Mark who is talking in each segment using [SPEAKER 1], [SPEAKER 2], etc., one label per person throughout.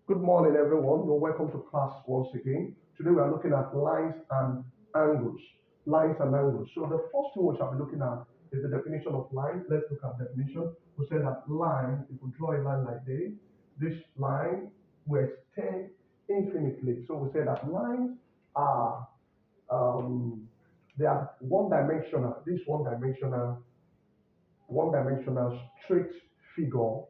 [SPEAKER 1] Good morning, everyone. You're welcome to class once again. Today we are looking at lines and angles. Lines and angles. So the first thing we shall be looking at is the definition of line. Let's look at definition. We say that line, if we draw a line like this line will extend infinitely. So we say that lines are um, they are one-dimensional. This one-dimensional straight figure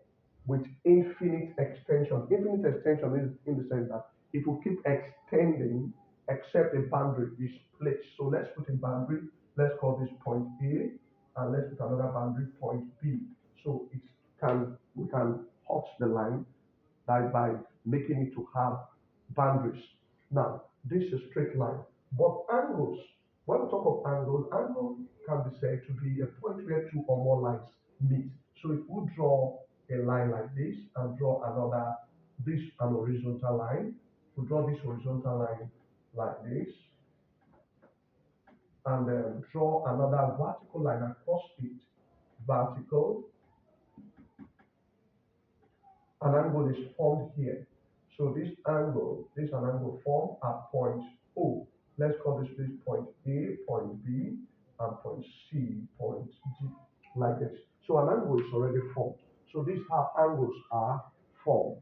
[SPEAKER 1] with infinite extension. Infinite extension is in the sense that it will keep extending except a boundary is placed. So let's put a boundary. Let's call this point A, and let's put another boundary point B. So it can we can hot the line by making it to have boundaries. Now, this is a straight line. But angles, when we talk of angle can be said to be a point where two or more lines meet. So if we draw a line like this and draw an horizontal line, we draw this horizontal line like this, and then draw another vertical line across it, vertical, an angle is formed here. So this an angle formed at point O. Let's call this point A, point B, and point C, point D, like this. So an angle is already formed. So these how angles are formed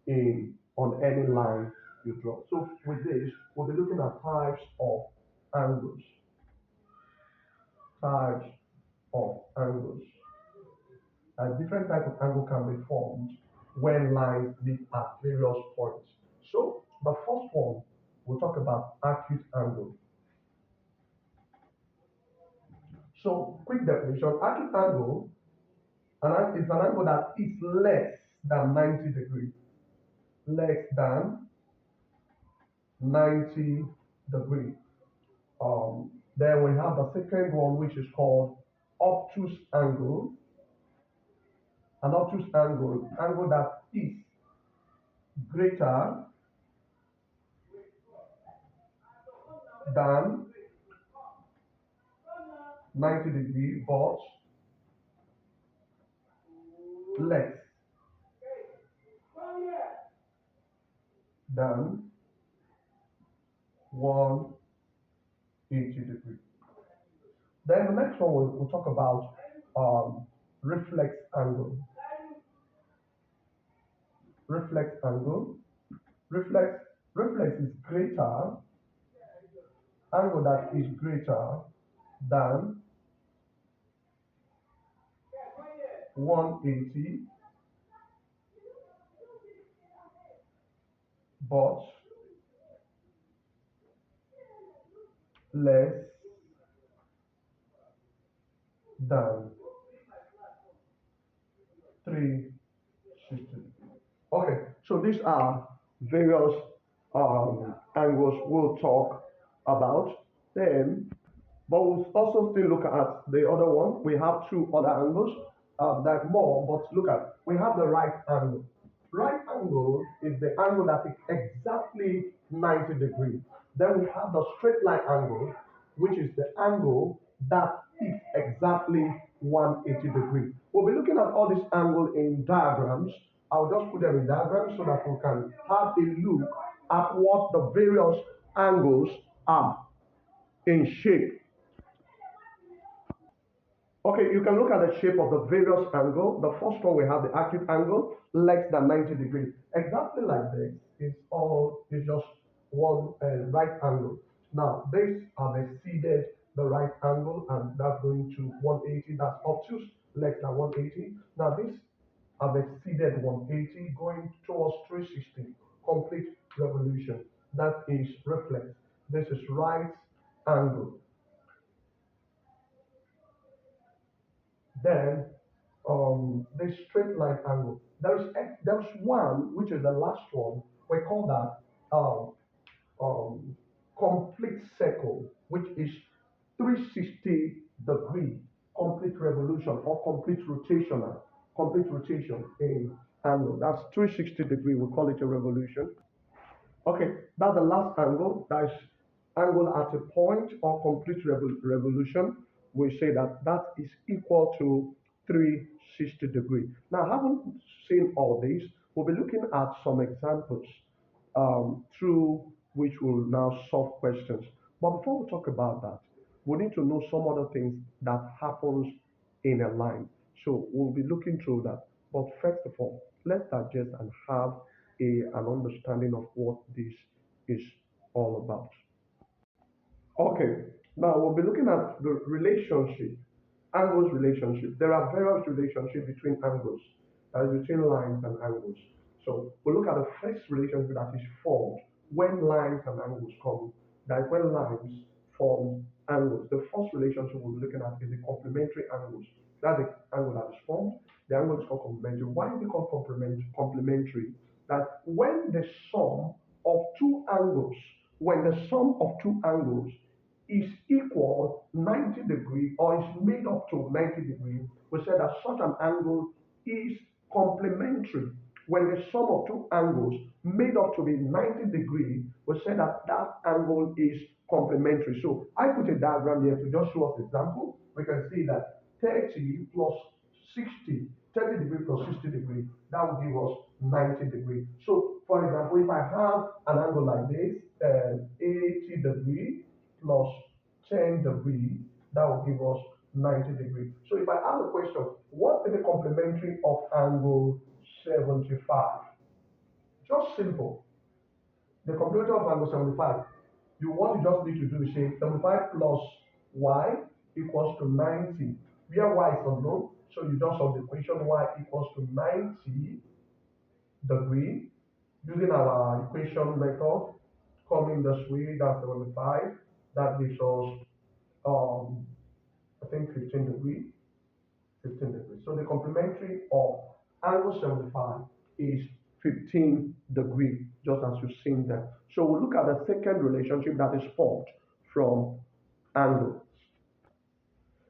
[SPEAKER 1] in on any line you draw. So with this, we'll be looking at types of angles. Types of angles. A different type of angle can be formed when lines meet at various points. So the first one, we'll talk about acute angle. So quick definition, acute angle is an angle that is less than 90 degrees. Less than 90 degrees. Then we have the second one, which is called obtuse angle. An obtuse angle that is greater than 90 degrees but less than 180 degrees. Then the next one we'll talk about reflex angle. Reflex angle. Reflex is greater, angle that is greater than 180 but less than 360. Okay, so these are various angles we'll talk about them, but we'll also still look at the other one. We have two other angles that more, but look at, we have the right angle. Right angle is the angle that is exactly 90 degrees. Then we have the straight line angle, which is the angle that is exactly 180 degrees. We'll be looking at all these angles in diagrams. I'll just put them in diagrams so that we can have a look at what the various angles are in shape. Okay, you can look at the shape of the various angle. The first one we have the acute angle, less than 90 degrees. Exactly like this. It's just one right angle. Now, these are the seeded, the right angle, and that's going to 180. That's obtuse, less than 180. Now, these are the seeded 180 going towards 360, complete revolution. That is reflex. This is right angle. Then the straight line angle. There's one which is the last one. We call that um, complete circle, which is 360 degree complete revolution or complete rotation in angle. That's 360 degree. We call it a revolution. Okay, that's the last angle. That's angle at a point or complete revolution. We say that that is equal to 360 degree. Now, I haven't seen all these. We'll be looking at some examples through which we'll now solve questions. But before we talk about that, we need to know some other things that happens in a line. So we'll be looking through that. But first of all, let's digest and have an understanding of what this is all about. Okay, now we'll be looking at the relationship, angles relationship. There are various relationships between angles, that is between lines and angles. So we'll look at the first relationship that is formed when lines and angles come, that is when lines form angles. The first relationship we'll be looking at is the complementary angles. That's the angle that is formed. The angle is called complementary. Why is it called complementary? That when the sum of two angles is equal 90 degree or is made up to 90 degree, we say that such an angle is complementary. When the sum of two angles made up to be 90 degree, we say that that angle is complementary. So I put a diagram here to just show us an example. We can see that 30 plus 60, 30 degree plus 60 degree, that will give us 90 degree. So for example, if I have an angle like this, 80 degree plus 10 degree, that will give us 90 degree. So if I ask a question, what is the complementary of angle 75? Just simple. The complementary of angle 75, what you just need to do is say 75 plus y equals to 90, where y is unknown. So you just solve the equation y equals to 90 degree using our equation method, coming this way, that's 75. That gives us, I think 15 degree, 15 degrees. So the complementary of angle 75 is 15 degree, just as you've seen there. So we'll look at the second relationship that is formed from angles.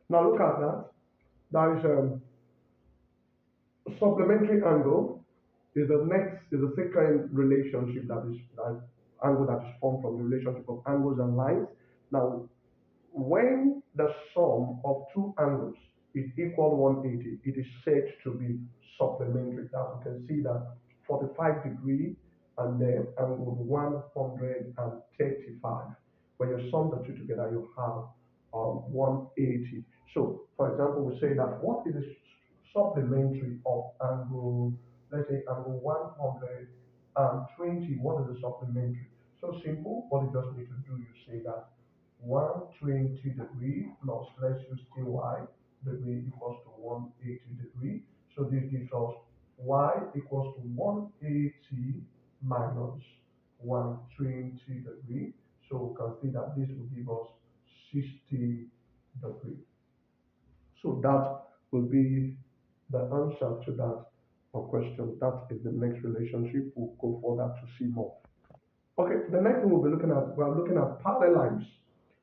[SPEAKER 1] Now look at that. That is supplementary angle is the second relationship that angle that is formed from the relationship of angles and lines. Now, when the sum of two angles is equal 180, it is said to be supplementary. Now you can see that 45 degree and then angle 135. When you sum the two together, you have 180. So, for example, we say that what is the supplementary of angle, let's say angle 120, what is the supplementary? So simple, what you just need to do, you say that 120 degree plus, let's use ty degree equals to 180 degree. So this gives us y equals to 180 minus 120 degree. So we can see that this will give us 60 degree. So that will be the answer to that question. That is the next relationship. We'll go further to see more. Okay, the next thing we'll be looking at, we're looking at parallel lines.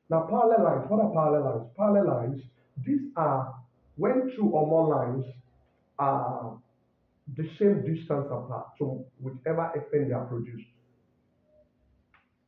[SPEAKER 1] Now, parallel lines, what are parallel lines? Parallel lines, these are when two or more lines are the same distance apart, so whichever extent they are produced.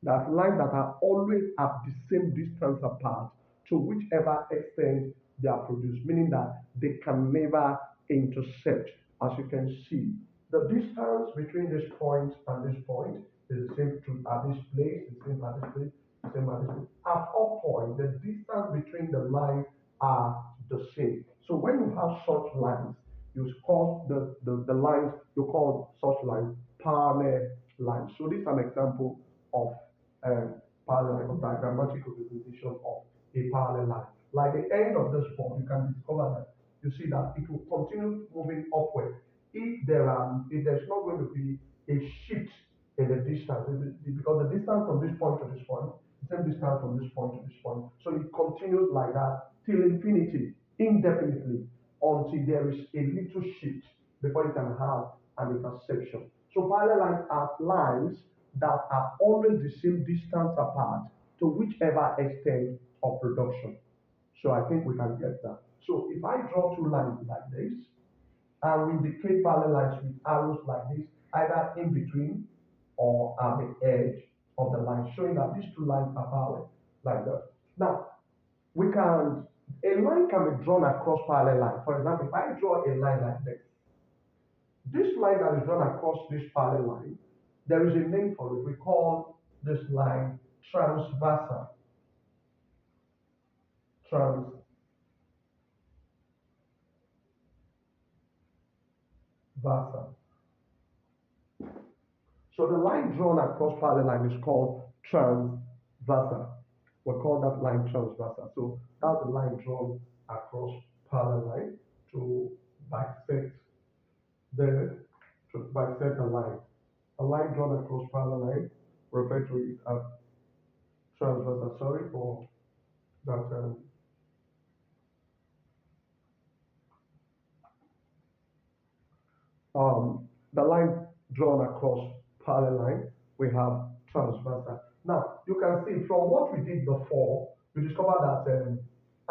[SPEAKER 1] That lines that are always at the same distance apart to whichever extent they are produced, meaning that they can never intersect. As you can see, the distance between this point and this point is the same at this place, the same at this place, the same at this place. At all points, the distance between the lines are the same. So when you have such lines, you call the lines, you call such lines parallel lines. So this is an example of parallel line or diagrammatic representation of a parallel line. Like the end of this board, you can discover that you see that it will continue moving upward if there's not going to be a shift in the distance, because the distance from this point to this point, the same distance from this point to this point. So it continues like that till infinity, indefinitely, until there is a little shift before you can have an intersection. So parallel lines are lines that are always the same distance apart to whichever extent of production. So I think we can get that. So if I draw two lines like this, and we indicate parallel lines with arrows like this, either in between or at the edge of the line, showing that these two lines are parallel, like that. Now, a line can be drawn across parallel line. For example, if I draw a line like this, this line that is drawn across this parallel line, there is a name for it. We call this line transversal. Transversal. So the line drawn across parallel line is called transversal. We call that line transversal. So that's the line drawn across parallel line to bisect the bisect the line. A line drawn across parallel line, refer to it as transversal. Sorry for that. The line drawn across parallel line, we have transversal. Now, you can see from what we did before, we discovered that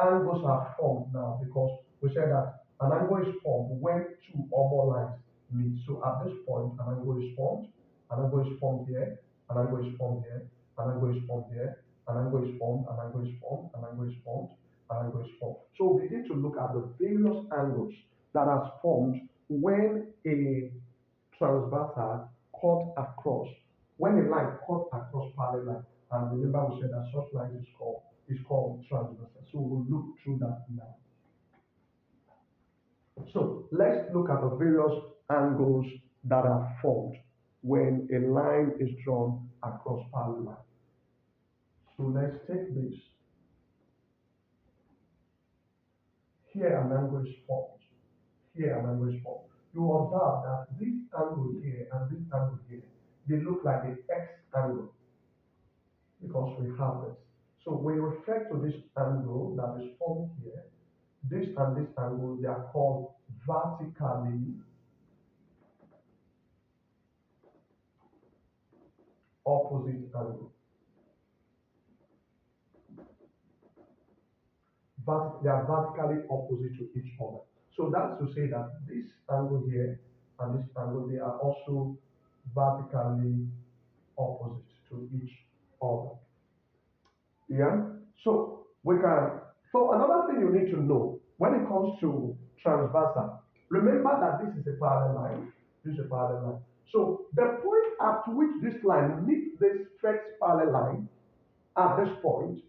[SPEAKER 1] angles are formed now because we said that an angle is formed when two or more lines meet. So at this point, an angle is formed, an angle is formed here, an angle is formed here, an angle is formed here, an angle is formed, an angle is formed, an angle is formed, an angle is formed. So we begin to look at the various angles that are formed when a transversal cut across, when a line cut across parallel line, and remember we said that such line is called transversal. So we'll look through that now. So let's look at the various angles that are formed when a line is drawn across parallel line. So let's take this. Here an angle is formed. Here an angle is formed. You observe that this angle here and this angle here, they look like the X angle because we have this. So we refer to this angle that is formed here, this and this angle, they are called vertically opposite angle. They are vertically opposite to each other. So that's to say that this angle here and this angle, they are also vertically opposite to each other. Yeah. So another thing you need to know when it comes to transversal, remember that this is a parallel line. This is a parallel line. So the point at which this line meets this first parallel line at this point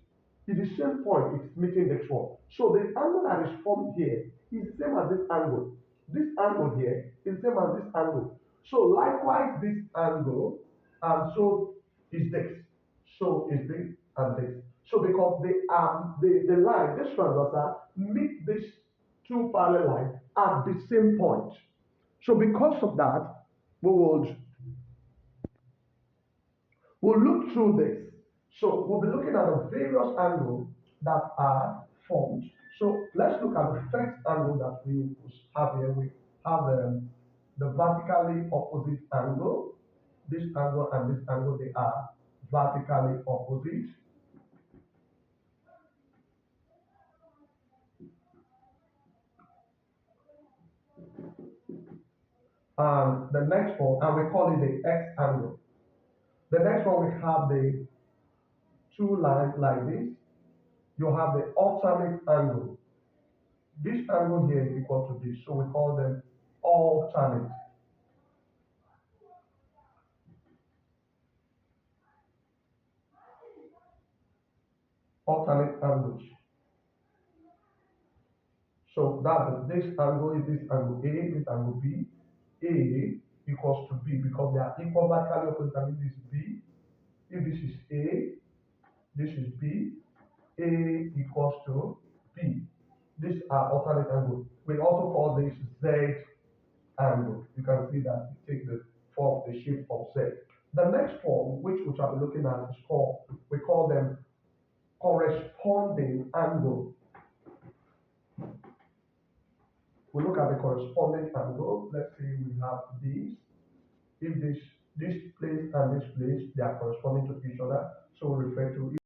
[SPEAKER 1] is the same point it's meeting this one. So the angle that is formed here is the same as this angle. This angle here is the same as this angle. So likewise this angle, and so is this. So is this and this. So because the line, this transversal, meet these two parallel lines at the same point. So because of that, we'll look through this. So we'll be looking at the various angles that are formed. So let's look at the first angle that we have here. We have the vertically opposite angle. This angle and this angle, they are vertically opposite. And the next one, and we call it the X angle. The next one, we have the two lines like this. You have the alternate angle. This angle here is equal to this, so we call them alternate. Alternate angles. So that this angle is this angle A, this angle B. A equals to B because they are equal vertically opposite, and this is B. If this is A, this is B. A equals to B. These are alternate angles. We also call this Z angle. You can see that it takes the form, the shape of Z. The next form, which we shall be looking at, is called, we call them corresponding angle. We look at the corresponding angle. Let's say we have this. If this place and this place, they are corresponding to each other, so we refer to it